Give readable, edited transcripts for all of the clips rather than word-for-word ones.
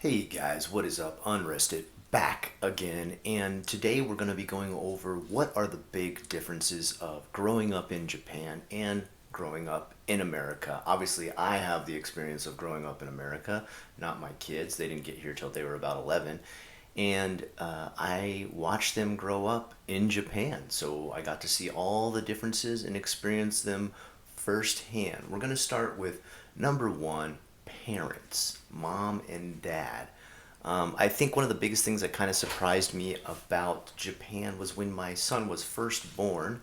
Hey guys, what is up? Unrested back again, and today we're going to be going over what are the big differences of growing up in Japan and growing up in America. Obviously, I have the experience of growing up in America, not my kids. They didn't get here till they were about 11, and I watched them grow up in Japan, so I got to see all the differences and experience them firsthand. We're going to start with number one, parents, mom and dad. I think one of the biggest things that kind of surprised me about Japan was when my son was first born.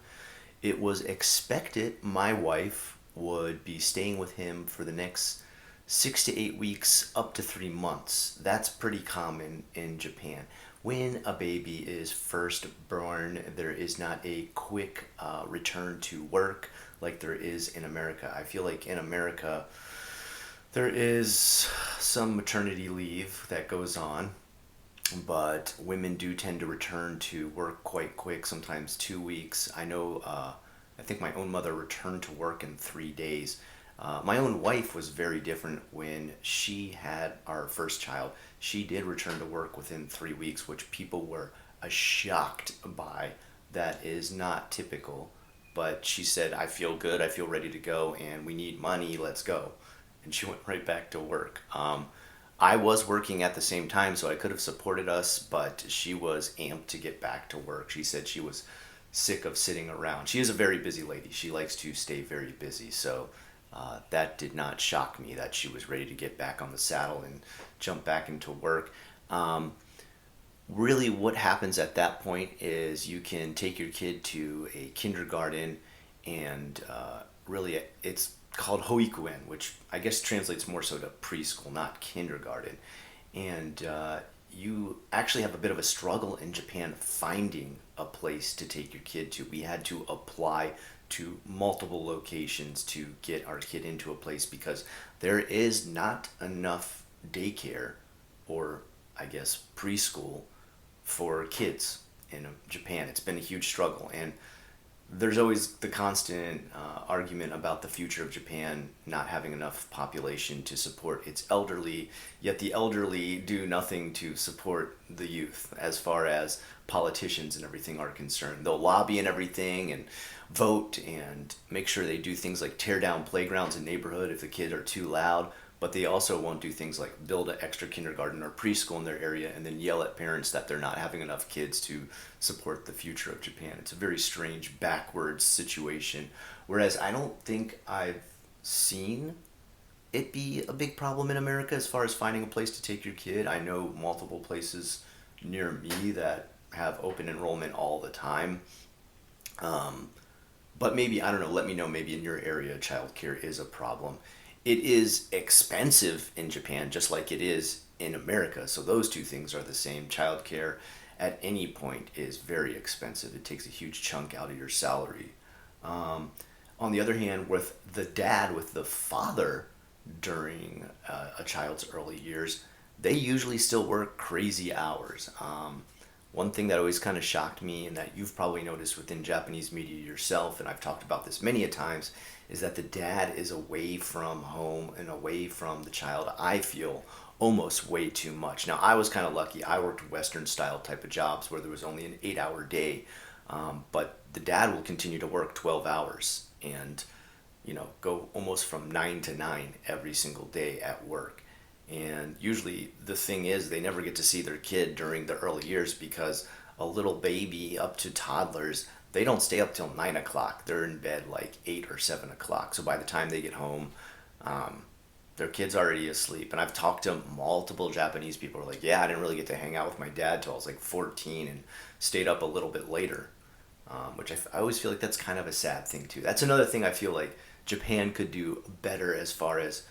It was expected my wife would be staying with him for the next 6 to 8 weeks, up to 3 months. That's pretty common in Japan. When a baby is first born, there is not a quick return to work like there is in America. I feel like in America, there is some maternity leave that goes on, but women do tend to return to work quite quick, sometimes 2 weeks. I think my own mother returned to work in 3 days. My own wife was very different when she had our first child. She did return to work within 3 weeks, which people were shocked by. That is not typical. But she said, I feel good, I feel ready to go, and we need money, let's go. And she went right back to work. I was working at the same time, so I could have supported us, but she was amped to get back to work. She said she was sick of sitting around. She is a very busy lady. She likes to stay very busy, so that did not shock me that she was ready to get back on the saddle and jump back into work. Um, Really, what happens at that point is you can take your kid to a kindergarten, and really it's called hoikuen, which I guess translates more so to preschool, not kindergarten. And you actually have a bit of a struggle in Japan finding a place to take your kid to. We had to apply to multiple locations to get our kid into a place because there is not enough daycare, or I guess preschool, for kids in Japan. It's been a huge struggle, and there's always the constant argument about the future of Japan not having enough population to support its elderly, yet the elderly do nothing to support the youth as far as politicians and everything are concerned. They'll lobby and everything and vote and make sure they do things like tear down playgrounds in neighborhood if the kids are too loud, but they also won't do things like build an extra kindergarten or preschool in their area and then yell at parents that they're not having enough kids to support the future of Japan. It's a very strange, backwards situation. Whereas I don't think I've seen it be a big problem in America as far as finding a place to take your kid. I know multiple places near me that have open enrollment all the time. Um, but maybe, I don't know, let me know, maybe in your area childcare is a problem. It is expensive in Japan just like it is in America. So those two things are the same. Childcare at any point is very expensive. It takes a huge chunk out of your salary. Um, on the other hand, with the dad, with the father during a child's early years, they usually still work crazy hours. One thing that always kind of shocked me, and that you've probably noticed within Japanese media yourself, and I've talked about this many a times, is that the dad is away from home and away from the child. I feel almost way too much. Now, I was kind of lucky. I worked Western style type of jobs where there was only an 8 hour day, but the dad will continue to work 12 hours and go almost from 9 to 9 every single day at work. And usually the thing is they never get to see their kid during the early years because a little baby up to toddlers, they don't stay up till 9 o'clock. They're in bed like 8 or 7 o'clock. So by the time they get home, um, their kid's already asleep. And I've talked to multiple Japanese people who are like, yeah, I didn't really get to hang out with my dad till I was like 14 and stayed up a little bit later, which I always feel like that's kind of a sad thing too. That's another thing I feel like Japan could do better as far as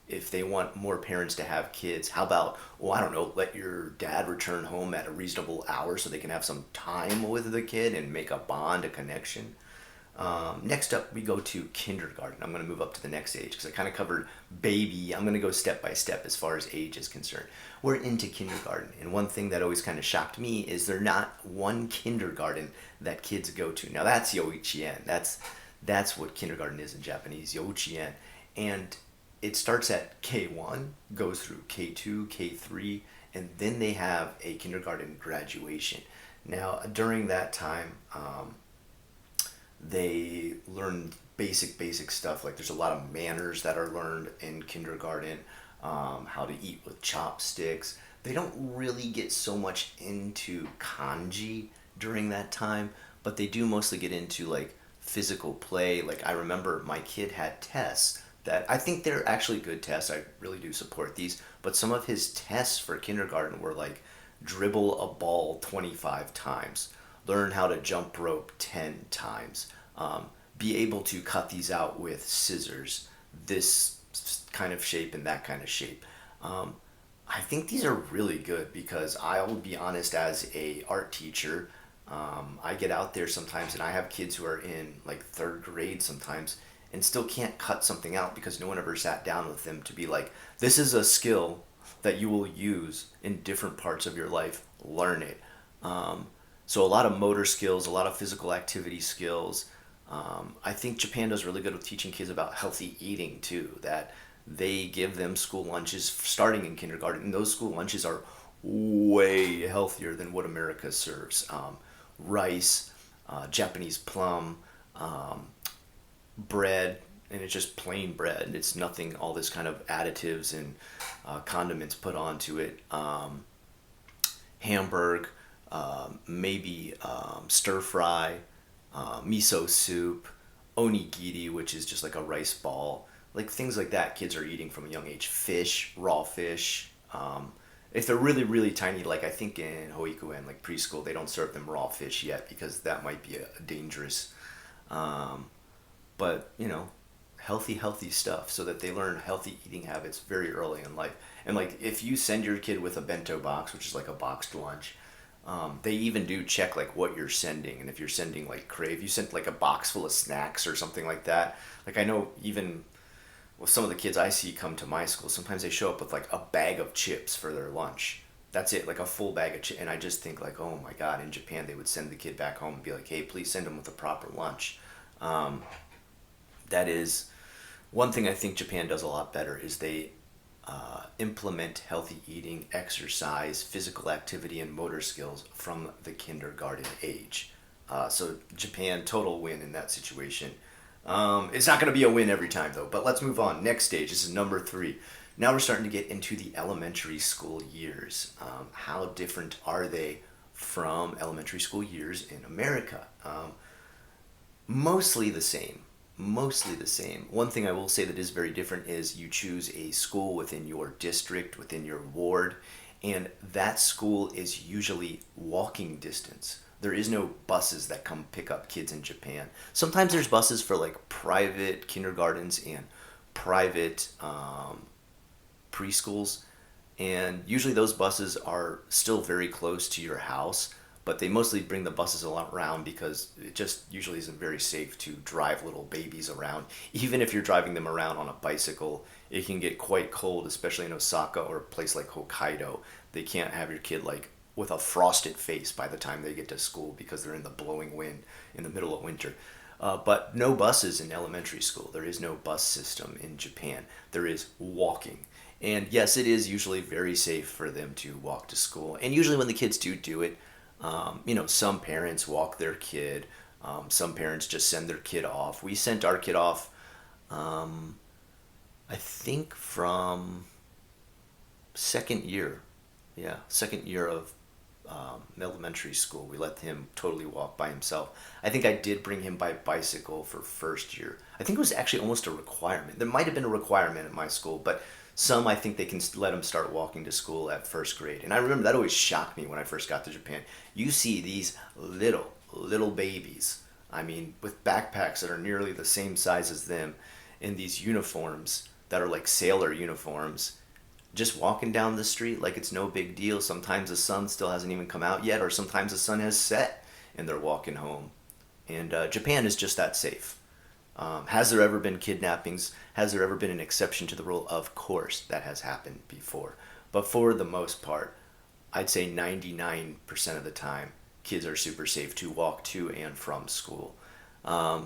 if they want more parents to have kids. How about, well, I don't know, let your dad return home at a reasonable hour so they can have some time with the kid and make a bond, a connection. Next up, we go to kindergarten. I'm going to move up to the next age because I kind of covered baby. I'm going to go step by step as far as age is concerned. We're into kindergarten, and one thing that always kind of shocked me is they're not one kindergarten that kids go to. Now that's yoichien. That's what kindergarten is in Japanese, yoichien, and it starts at K1, goes through K2, K3, and then they have a kindergarten graduation. Now, during that time, they learn basic stuff. Like there's a lot of manners that are learned in kindergarten, how to eat with chopsticks. They don't really get so much into kanji during that time, but they do mostly get into like physical play. Like I remember my kid had tests that I think they're actually good tests. I really do support these, but some of his tests for kindergarten were like dribble a ball 25 times, learn how to jump rope 10 times, be able to cut these out with scissors, this kind of shape and that kind of shape. I think these are really good because I will be honest, as a art teacher, I get out there sometimes and I have kids who are in like third grade sometimes and still can't cut something out because no one ever sat down with them to be like, this is a skill that you will use in different parts of your life. Learn it. So a lot of motor skills, a lot of physical activity skills. I think Japan does really good with teaching kids about healthy eating too. That they give them school lunches starting in kindergarten, and those school lunches are way healthier than what America serves. Rice, Japanese plum, bread, and it's just plain bread. It's nothing, all this kind of additives and condiments put onto it. Hamburg, maybe stir fry, miso soup, onigiri, which is just like a rice ball, like things like that. Kids are eating from a young age. Fish, raw fish. If they're really tiny, like I think in Hoikuen, like preschool, they don't serve them raw fish yet because that might be a dangerous. But healthy stuff so that they learn healthy eating habits very early in life. And like if you send your kid with a bento box, which is like a boxed lunch, they even do check like what you're sending. And if you're sending like crave, you sent like a box full of snacks or something like that. Like I know even with some of the kids I see come to my school, sometimes they show up with like a bag of chips for their lunch. That's it, like a full bag of chips. And I just think like, oh my God, in Japan they would send the kid back home and be like, hey, please send them with a proper lunch. That is one thing I think Japan does a lot better is they implement healthy eating, exercise, physical activity, and motor skills from the kindergarten age. So Japan, total win in that situation. It's not going to be a win every time though, but let's move on. Next stage, this is number 3. Now we're starting to get into the elementary school years. How different are they from elementary school years in America? Mostly the same. Mostly the same. One thing I will say that is very different is you choose a school within your district, within your ward, and that school is usually walking distance. There is no buses that come pick up kids in Japan. Sometimes there's buses for like private kindergartens and private preschools, and usually those buses are still very close to your house, but they mostly bring the buses a lot around because it just usually isn't very safe to drive little babies around. Even if you're driving them around on a bicycle, it can get quite cold, especially in Osaka or a place like Hokkaido. They can't have your kid like with a frosted face by the time they get to school because they're in the blowing wind in the middle of winter. But no buses in elementary school. There is no bus system in Japan. There is walking. And yes, it is usually very safe for them to walk to school. And usually when the kids do it, some parents walk their kid. Some parents just send their kid off. We sent our kid off, I think from second year. Yeah, second year of elementary school. We let him totally walk by himself. I think I did bring him by bicycle for first year. I think it was actually almost a requirement. There might have been a requirement at my school, but some I think they can let them start walking to school at first grade. And I remember that always shocked me when I first got to Japan. You see these little babies, I mean, with backpacks that are nearly the same size as them, in these uniforms that are like sailor uniforms, just walking down the street like it's no big deal. Sometimes the sun still hasn't even come out yet, or sometimes the sun has set and they're walking home. And Japan is just that safe. Has there ever been kidnappings? Has there ever been an exception to the rule? Of course, that has happened before. But for the most part, I'd say 99% of the time, kids are super safe to walk to and from school.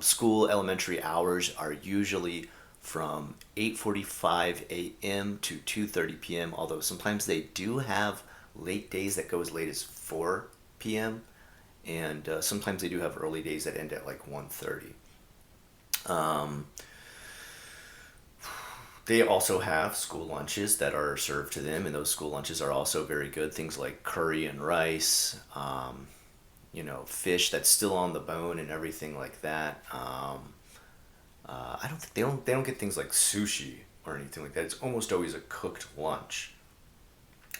School elementary hours are usually from 8:45 a.m. to 2:30 p.m. Although sometimes they do have late days that go as late as 4 p.m. and sometimes they do have early days that end at like 1:30. Um, they also have school lunches that are served to them, and those school lunches are also very good. Things like curry and rice, fish that's still on the bone and everything like that. I don't think they don't get things like sushi or anything like that. It's almost always a cooked lunch.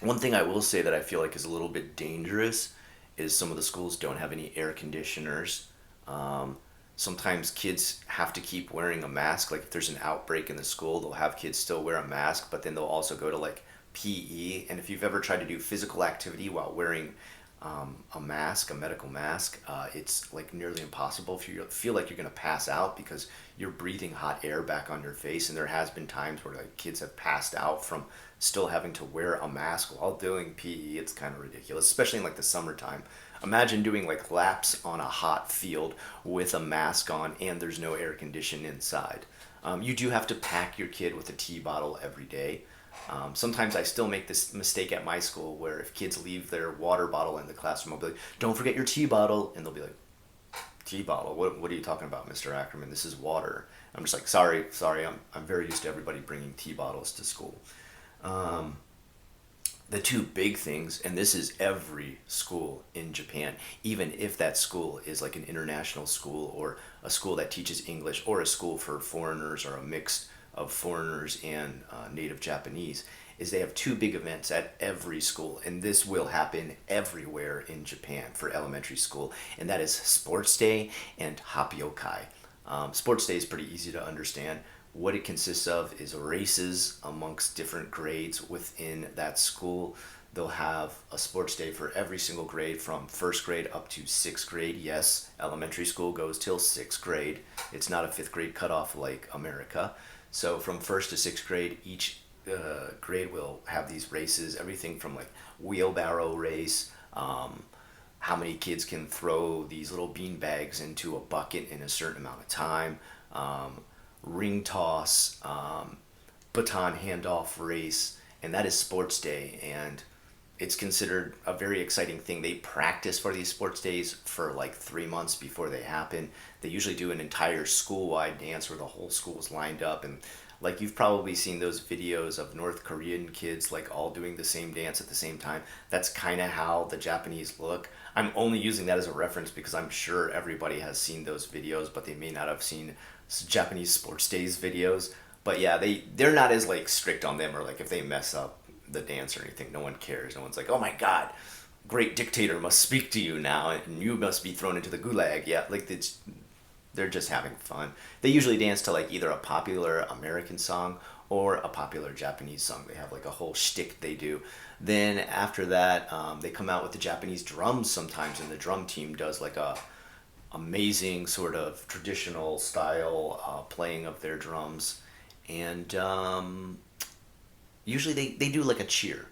One thing I will say that I feel like is a little bit dangerous is some of the schools don't have any air conditioners. Um, Sometimes kids have to keep wearing a mask. Like if there's an outbreak in the school, they'll have kids still wear a mask, but then they'll also go to like PE. And if you've ever tried to do physical activity while wearing a mask, a medical mask, it's like nearly impossible if you feel like you're going to pass out because you're breathing hot air back on your face. And there has been times where like kids have passed out from still having to wear a mask while doing PE. It's kind of ridiculous, especially in like the summertime. Imagine doing like laps on a hot field with a mask on and there's no air condition inside. You do have to pack your kid with a tea bottle every day. Sometimes I still make this mistake at my school where if kids leave their water bottle in the classroom, I'll be like, don't forget your tea bottle. And they'll be like, tea bottle? What are you talking about, Mr. Ackerman? This is water. I'm just like, sorry, I'm very used to everybody bringing tea bottles to school. Um, the two big things, and this is every school in Japan, even if that school is like an international school or a school that teaches English or a school for foreigners or a mix of foreigners and native Japanese, is they have two big events at every school, and this will happen everywhere in Japan for elementary school, and that is Sports Day and Hapiokai. Sports Day is pretty easy to understand. What it consists of is races amongst different grades within that school. They'll have a sports day for every single grade from first grade up to sixth grade. Yes, elementary school goes till sixth grade. It's not a fifth grade cutoff like America. So from first to sixth grade, each grade will have these races, everything from like wheelbarrow race, how many kids can throw these little bean bags into a bucket in a certain amount of time, ring toss, baton handoff race, and that is sports day. And it's considered a very exciting thing. They practice for these sports days for like 3 months before they happen. They usually do an entire school-wide dance where the whole school is lined up, and like you've probably seen those videos of North Korean kids like all doing the same dance at the same time. That's kind of how the Japanese look. I'm only using that as a reference because I'm sure everybody has seen those videos, but they may not have seen Japanese sports days videos. But yeah, they're not as like strict on them, or like if they mess up the dance or anything, no one cares. No one's like, oh my god, great dictator must speak to you now and you must be thrown into the gulag. Yeah, like they're just having fun. They usually dance to like either a popular American song or a popular Japanese song. They have like a whole shtick they do. Then after that, they come out with the Japanese drums sometimes, and the drum team does like a amazing sort of traditional style playing of their drums. And usually they do like a cheer.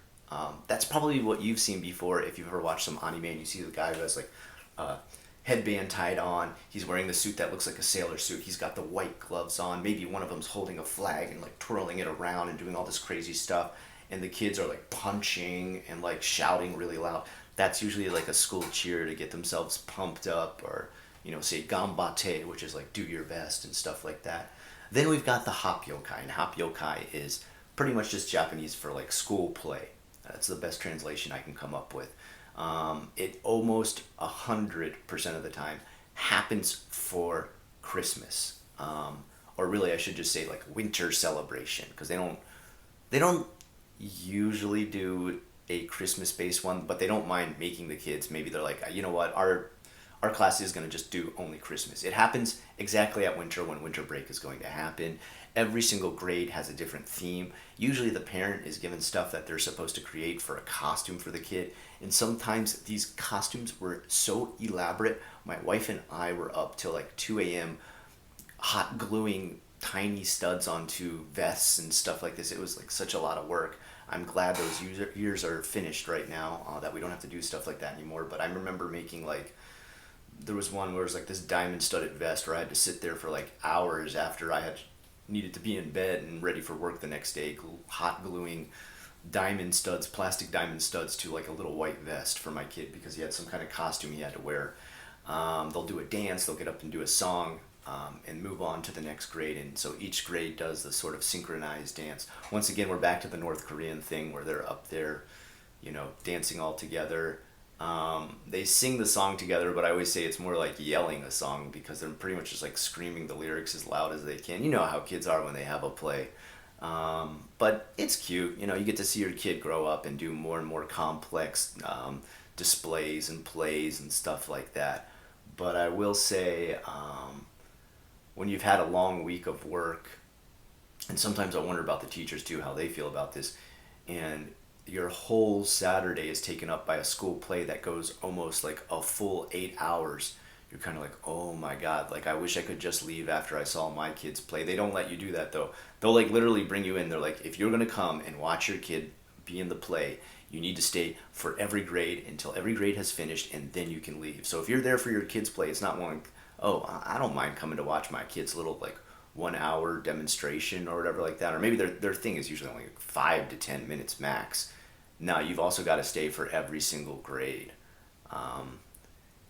That's probably what you've seen before if you've ever watched some anime and you see the guy who has like a headband tied on. He's wearing the suit that looks like a sailor suit. He's got the white gloves on. Maybe one of them's holding a flag and like twirling it around and doing all this crazy stuff. And the kids are like punching and like shouting really loud. That's usually like a school cheer to get themselves pumped up, or say "gambate," which is like "do your best" and stuff like that. Then we've got the hapyokai, and hapyokai is pretty much just Japanese for like school play. That's the best translation I can come up with. It almost 100% of the time happens for Christmas, or really I should just say like winter celebration, because they don't usually do a Christmas based one, but they don't mind making the kids. Maybe they're like, you know what, our class is going to just do only Christmas. It happens exactly at winter when winter break is going to happen. Every single grade has a different theme. Usually the parent is given stuff that they're supposed to create for a costume for the kid. And sometimes these costumes were so elaborate. My wife and I were up till like 2 a.m. hot gluing tiny studs onto vests and stuff like this. It was like such a lot of work. I'm glad those years are finished right now, that we don't have to do stuff like that anymore. But I remember making like, there was one where it was like this diamond studded vest where I had to sit there for like hours after I had needed to be in bed and ready for work the next day, hot gluing diamond studs, plastic diamond studs to like a little white vest for my kid because he had some kind of costume he had to wear. They'll do a dance, they'll get up and do a song, and move on to the next grade. And so each grade does the sort of synchronized dance. Once again, we're back to the North Korean thing where they're up there, dancing all together. They sing the song together, but I always say it's more like yelling a song because they're pretty much just like screaming the lyrics as loud as they can. You know how kids are when they have a play. But it's cute. You get to see your kid grow up and do more and more complex displays and plays and stuff like that. But I will say, when you've had a long week of work, and sometimes I wonder about the teachers too, how they feel about this, and your whole Saturday is taken up by a school play that goes almost like a full 8 hours. You're kind of like, oh my God, like I wish I could just leave after I saw my kids play. They don't let you do that though. They'll like literally bring you in. They're like, if you're gonna come and watch your kid be in the play, you need to stay for every grade until every grade has finished and then you can leave. So if you're there for your kids play, it's not one, oh, I don't mind coming to watch my kids little like 1 hour demonstration or whatever like that. Or maybe their thing is usually only like 5 to 10 minutes max. Now you've also got to stay for every single grade.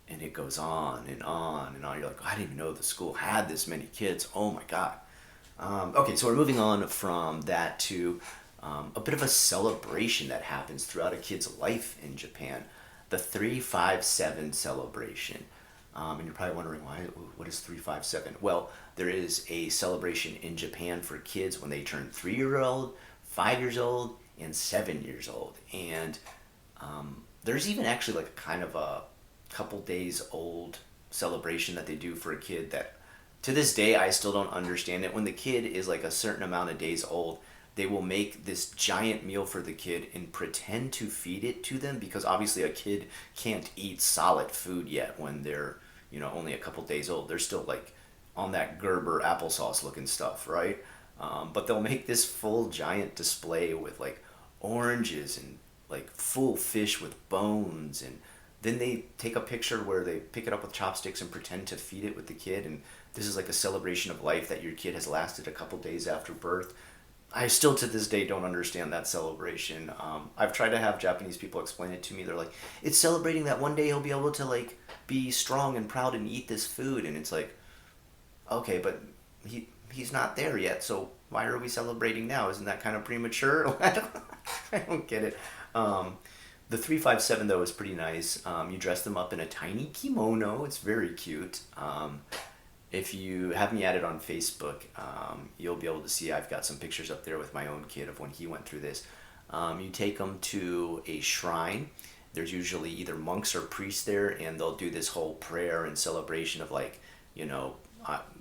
And it goes on and on and on. You're like, I didn't even know the school had this many kids. Oh my God. Okay, so we're moving on from that to a bit of a celebration that happens throughout a kid's life in Japan, the 357 celebration. And you're probably wondering, what is 357? Well, there is a celebration in Japan for kids when they turn 3 years old, 5 years old, and 7 years old. And there's even actually like kind of a couple days old celebration that they do for a kid that to this day I still don't understand it. When the kid is like a certain amount of days old, they will make this giant meal for the kid and pretend to feed it to them because obviously a kid can't eat solid food yet when they're only a couple days old. They're still like on that Gerber applesauce looking stuff, right? But they'll make this full giant display with like oranges and like full fish with bones, and then they take a picture where they pick it up with chopsticks and pretend to feed it with the kid, and this is like a celebration of life that your kid has lasted a couple days after birth. I still to this day don't understand that celebration. I've tried to have Japanese people explain it to me. They're like, it's celebrating that one day he'll be able to like be strong and proud and eat this food, and it's like, okay, but he's not there yet, so why are we celebrating now? Isn't that kind of premature? I don't get it. The 357 though is pretty nice. You dress them up in a tiny kimono. It's very cute. If you have me added on Facebook, you'll be able to see I've got some pictures up there with my own kid of when he went through this. You take them to a shrine. There's usually either monks or priests there, and they'll do this whole prayer and celebration of like,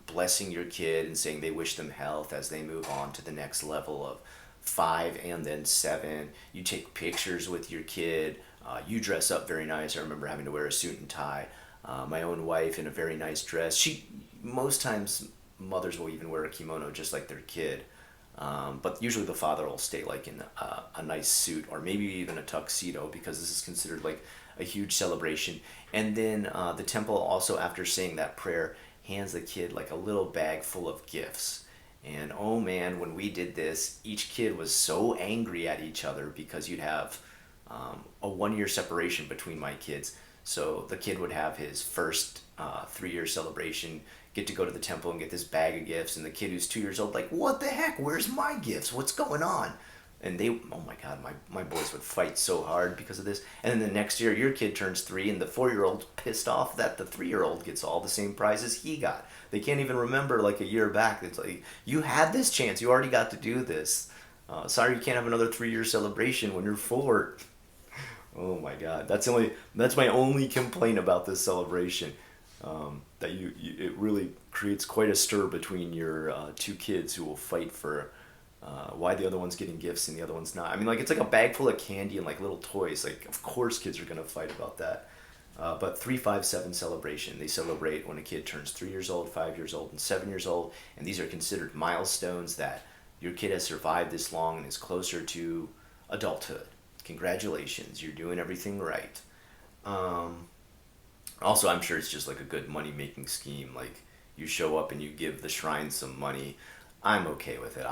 blessing your kid and saying they wish them health as they move on to the next level of 5 and then 7. You take pictures with your kid. You dress up very nice. I remember having to wear a suit and tie. My own wife in a very nice dress. Most times mothers will even wear a kimono just like their kid. But usually the father will stay like in a nice suit or maybe even a tuxedo because this is considered like a huge celebration. And then the temple also, after saying that prayer, hands the kid like a little bag full of gifts. And oh man, when we did this, each kid was so angry at each other because you'd have a 1 year separation between my kids. So the kid would have his first 3 year celebration, get to go to the temple and get this bag of gifts, and the kid who's 2 years old like, what the heck, where's my gifts, what's going on? And they, oh my God, my boys would fight so hard because of this. And then the next year your kid turns 3 and the 4 year old pissed off that the 3 year old gets all the same prizes he got. They can't even remember like a year back. It's like, you had this chance, you already got to do this. Sorry you can't have another 3 year celebration when you're 4. Oh my God, that's my only complaint about this celebration. That it really creates quite a stir between your two kids who will fight for why the other one's getting gifts and the other one's not. I mean, like, it's like a bag full of candy and like little toys. Like, of course kids are gonna fight about that. But 357 celebration, they celebrate when a kid turns 3 years old, 5 years old, and 7 years old, and these are considered milestones that your kid has survived this long and is closer to adulthood. Congratulations, you're doing everything right. Also, I'm sure it's just like a good money making scheme. Like, you show up and you give the shrine some money. I'm okay with it.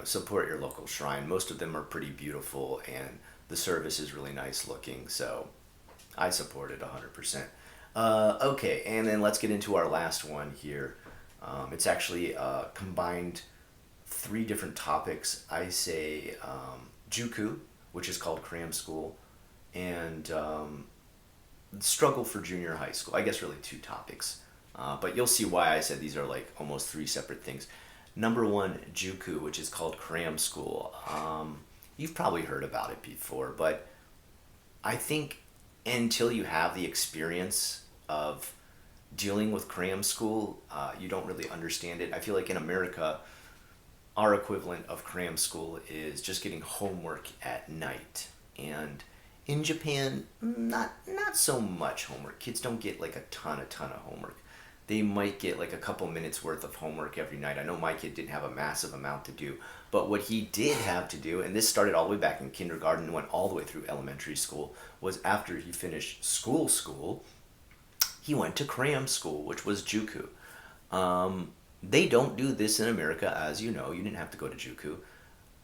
Support your local shrine. Most of them are pretty beautiful, and the service is really nice looking. So I support it 100%. Okay, and then let's get into our last one here. It's actually combined three different topics. I say Juku, which is called cram school, and struggle for junior high school. I guess really two topics. But you'll see why I said these are like almost three separate things. Number one, Juku, which is called cram school. You've probably heard about it before, but I think until you have the experience of dealing with cram school, you don't really understand it. I feel like in America, our equivalent of cram school is just getting homework at night. And in Japan, not so much homework. Kids don't get like a ton of homework. They might get like a couple minutes worth of homework every night. I know my kid didn't have a massive amount to do, but what he did have to do, and this started all the way back in kindergarten and went all the way through elementary school, was after he finished school, he went to cram school, which was Juku. They don't do this in America, as you know. You didn't have to go to Juku.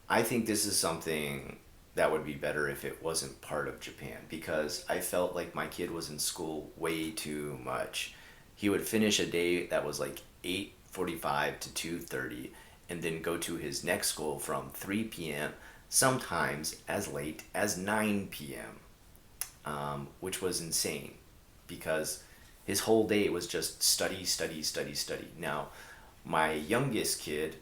I think this is something that would be better if it wasn't part of Japan, because I felt like my kid was in school way too much. He would finish a day that was like 8:45 to 2:30 and then go to his next school from 3 p.m., sometimes as late as 9 p.m., which was insane because his whole day was just study, study, study, study. Now, my youngest kid,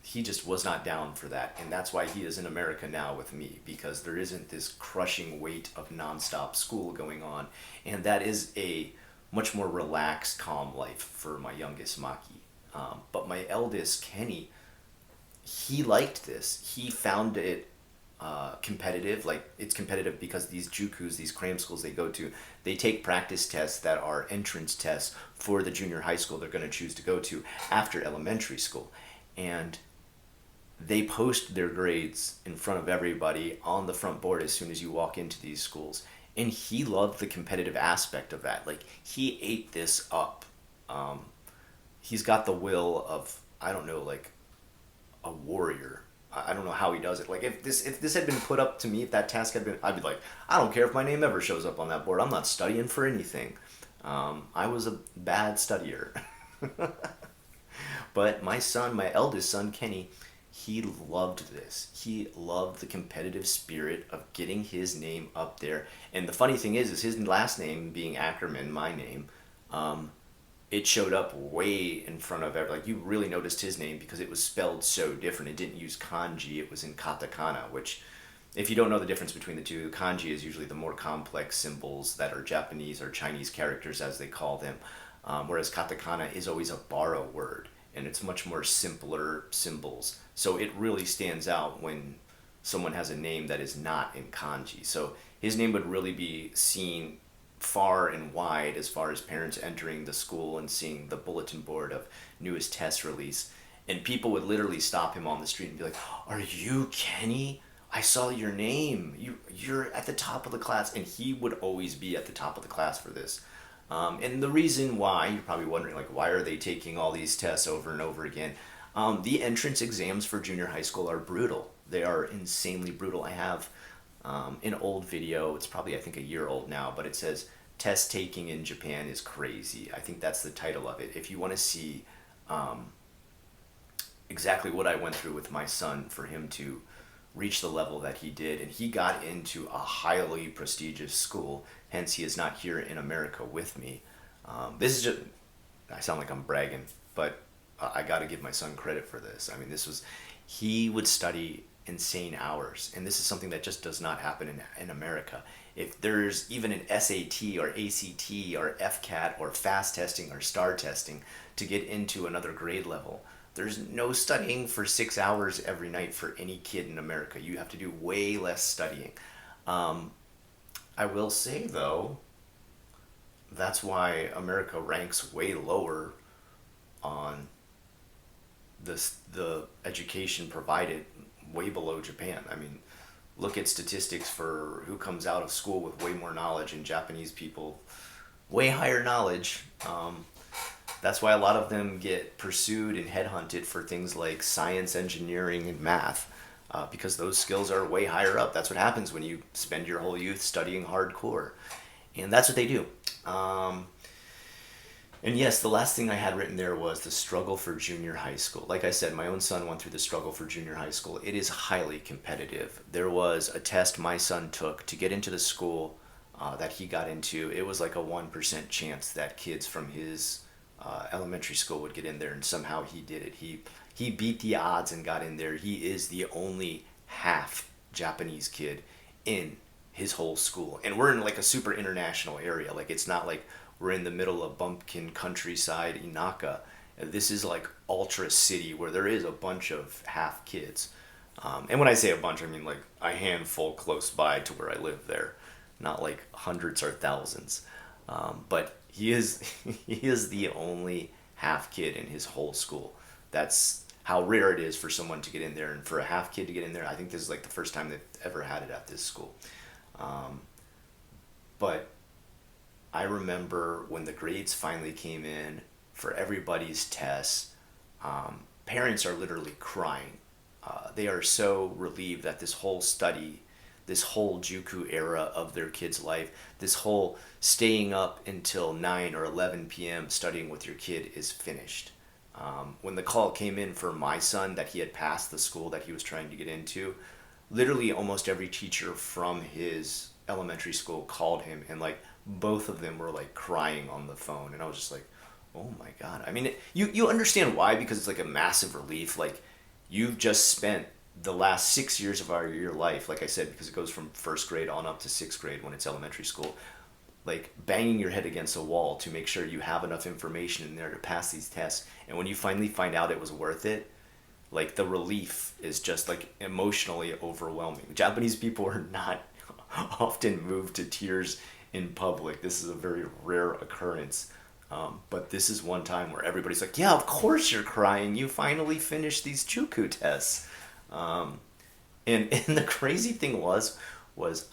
he just was not down for that, and that's why he is in America now with me, because there isn't this crushing weight of nonstop school going on, and that is a much more relaxed, calm life for my youngest Maki. But my eldest Kenny, he liked this. He found it competitive. Like, it's competitive because these jukus, these cram schools they go to, they take practice tests that are entrance tests for the junior high school they're going to choose to go to after elementary school. And they post their grades in front of everybody on the front board as soon as you walk into these schools. And he loved the competitive aspect of that. Like, he ate this up. He's got the will of, I don't know, like a warrior. I don't know how he does it. Like, if this had been put up to me, if that task had been, I'd be like, I don't care if my name ever shows up on that board. I'm not studying for anything. I was a bad studier. But my son, my eldest son, Kenny, he loved this. He loved the competitive spirit of getting his name up there. And the funny thing is his last name being Ackerman, my name, it showed up way in front of like, you really noticed his name because it was spelled so different. It didn't use kanji, it was in katakana, which, if you don't know the difference between the two, kanji is usually the more complex symbols that are Japanese or Chinese characters, as they call them, whereas katakana is always a borrow word, and it's much more simpler symbols. So it really stands out when someone has a name that is not in kanji. So his name would really be seen far and wide as far as parents entering the school and seeing the bulletin board of newest test release. And people would literally stop him on the street and be like, "Are you Kenny? I saw your name. You're at the top of the class." And he would always be at the top of the class for this. And the reason why, you're probably wondering, like, why are they taking all these tests over and over again? The entrance exams for junior high school are brutal. They are insanely brutal. I have an old video. It's probably, I think, a year old now, but it says, "Test taking in Japan is crazy." I think that's the title of it. If you want to see exactly what I went through with my son for him to reach the level that he did, and he got into a highly prestigious school, hence he is not here in America with me. This is just, I sound like I'm bragging, but I got to give my son credit for this. I mean, he would study insane hours, and this is something that just does not happen in America. If there's even an SAT or ACT or FCAT or fast testing or STAR testing to get into another grade level, there's no studying for 6 hours every night for any kid in America. You have to do way less studying. I will say, though, that's why America ranks way lower on the education provided, way below Japan. I mean, look at statistics for who comes out of school with way more knowledge, and Japanese people, way higher knowledge. That's why a lot of them get pursued and headhunted for things like science, engineering, and math, because those skills are way higher up. That's what happens when you spend your whole youth studying hardcore. And that's what they do. Um, and yes, the last thing I had written there was the struggle for junior high school. Like I said, my own son went through the struggle for junior high school. It is highly competitive. There was a test my son took to get into the school that he got into. It was like a 1% chance that kids from his elementary school would get in there, and somehow he did it. He beat the odds and got in there. He is the only half Japanese kid in his whole school. And we're in like a super international area. Like it's not like we're in the middle of bumpkin countryside Inaka. This is like ultra city where there is a bunch of half kids. And when I say a bunch, I mean like a handful close by to where I live there, not like hundreds or thousands. But he is he is the only half kid in his whole school. That's how rare it is for someone to get in there, and for a half kid to get in there, I think this is like the first time they've ever had it at this school. Um, but I remember when the grades finally came in for everybody's tests, parents are literally crying. They are so relieved that this whole study, this whole Juku era of their kid's life, this whole staying up until 9 or 11 p.m. studying with your kid is finished. When the call came in for my son that he had passed the school that he was trying to get into, literally almost every teacher from his elementary school called him, and like both of them were like crying on the phone, and I was just like, oh my god. I mean, you understand why, because it's like a massive relief. Like you've just spent the last 6 years of your life, like I said, because it goes from first grade on up to sixth grade when it's elementary school, like banging your head against a wall to make sure you have enough information in there to pass these tests. And when you finally find out it was worth it, like the relief is just like emotionally overwhelming. Japanese people are not often moved to tears in public. This is a very rare occurrence. But this is one time where everybody's like, yeah, of course you're crying. You finally finished these Chuku tests. Um, and the crazy thing was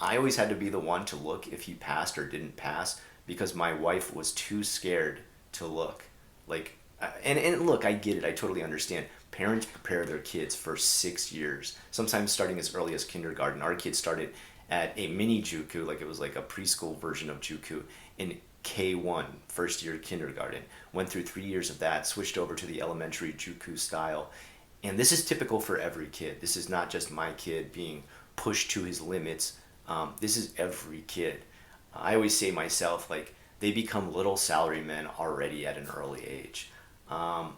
I always had to be the one to look if he passed or didn't pass, because my wife was too scared to look. Like, and look, I get it. I totally understand. Parents prepare their kids for 6 years, sometimes starting as early as kindergarten. Our kids started at a mini juku, like it was like a preschool version of juku, in K1, first year kindergarten. Went through 3 years of that, switched over to the elementary juku style. And this is typical for every kid. This is not just my kid being pushed to his limits. This is every kid. I always say myself, like, they become little salarymen already at an early age. Um,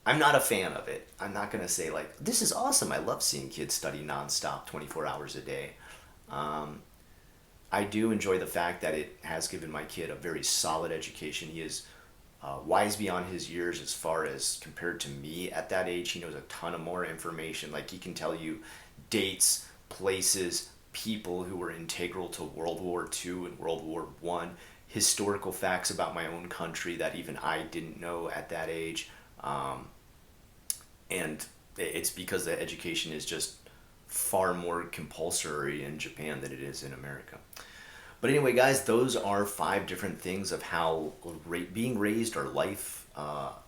I'm not a fan of it. I'm not going to say, like, this is awesome. I love seeing kids study nonstop 24 hours a day. Um, I do enjoy the fact that it has given my kid a very solid education. He is wise beyond his years as far as compared to me at that age. He knows a ton of more information. Like he can tell you dates, places, people who were integral to World War II and World War One, historical facts about my own country that even I didn't know at that age. Um, and it's because the education is just far more compulsory in Japan than it is in America. But anyway, guys, those are 5 different things of how being raised or life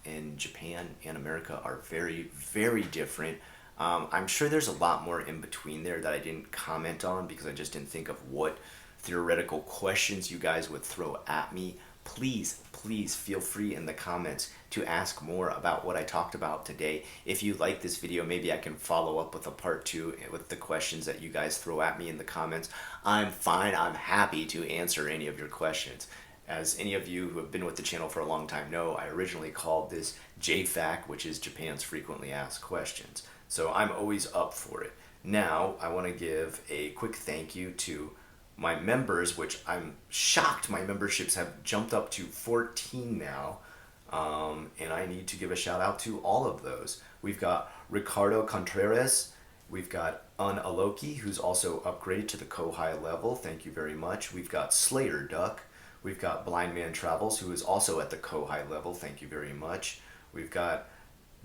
in Japan and America are very, very different. I'm sure there's a lot more in between there that I didn't comment on because I just didn't think of what theoretical questions you guys would throw at me. Please, please feel free in the comments to ask more about what I talked about today. If you like this video, maybe I can follow up with a part 2 with the questions that you guys throw at me in the comments. I'm fine. I'm happy to answer any of your questions. As any of you who have been with the channel for a long time know, I originally called this JFAQ, which is Japan's Frequently Asked Questions. So I'm always up for it. Now, I want to give a quick thank you to my members, which I'm shocked my memberships have jumped up to 14 now. And I need to give a shout out to all of those. We've got Ricardo Contreras. We've got Un Aloki, who's also upgraded to the Kohai level. Thank you very much. We've got Slayer Duck. We've got Blind Man Travels, who is also at the Kohai level. Thank you very much. We've got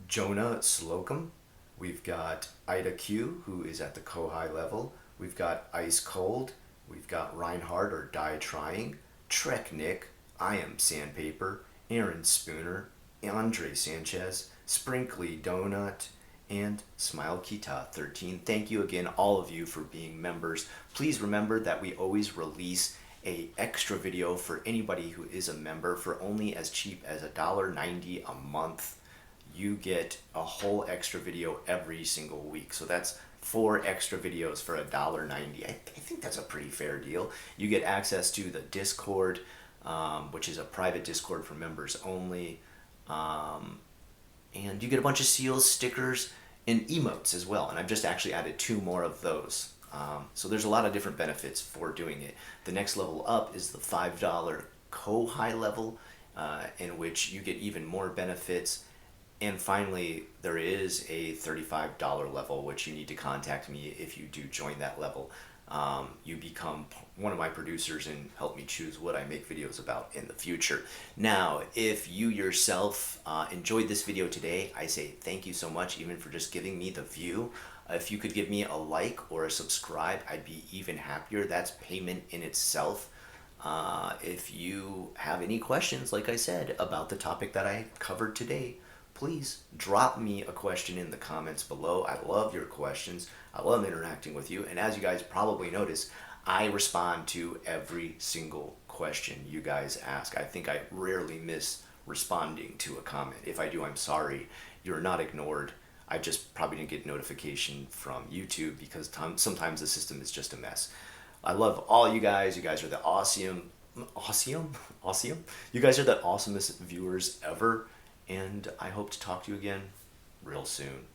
Jonah Slocum. We've got Ida Q, who is at the Kohai level. We've got Ice Cold. We've got Reinhardt or Die Trying, Trek Nick, I Am Sandpaper, Aaron Spooner, Andre Sanchez, Sprinkly Donut, and Smile Kita 13. Thank you again, all of you, for being members. Please remember that we always release a extra video for anybody who is a member for only as cheap as $1.90 a month. You get a whole extra video every single week. So that's 4 extra videos for $1.90. I think that's a pretty fair deal. You get access to the Discord, which is a private Discord for members only. And you get a bunch of seals, stickers, and emotes as well. And I've just actually added 2 more of those. So there's a lot of different benefits for doing it. The next level up is the $5 Kohai level, in which you get even more benefits. And finally, there is a $35 level, which you need to contact me if you do join that level. You become one of my producers and help me choose what I make videos about in the future. Now, if you yourself enjoyed this video today, I say thank you so much, even for just giving me the view. If you could give me a like or a subscribe, I'd be even happier. That's payment in itself. If you have any questions, like I said, about the topic that I covered today, please drop me a question in the comments below. I love your questions. I love interacting with you. And as you guys probably notice, I respond to every single question you guys ask. I think I rarely miss responding to a comment. If I do, I'm sorry. You're not ignored. I just probably didn't get notification from YouTube because sometimes the system is just a mess. I love all you guys. You guys are the awesome. You guys are the awesomest viewers ever. And I hope to talk to you again real soon.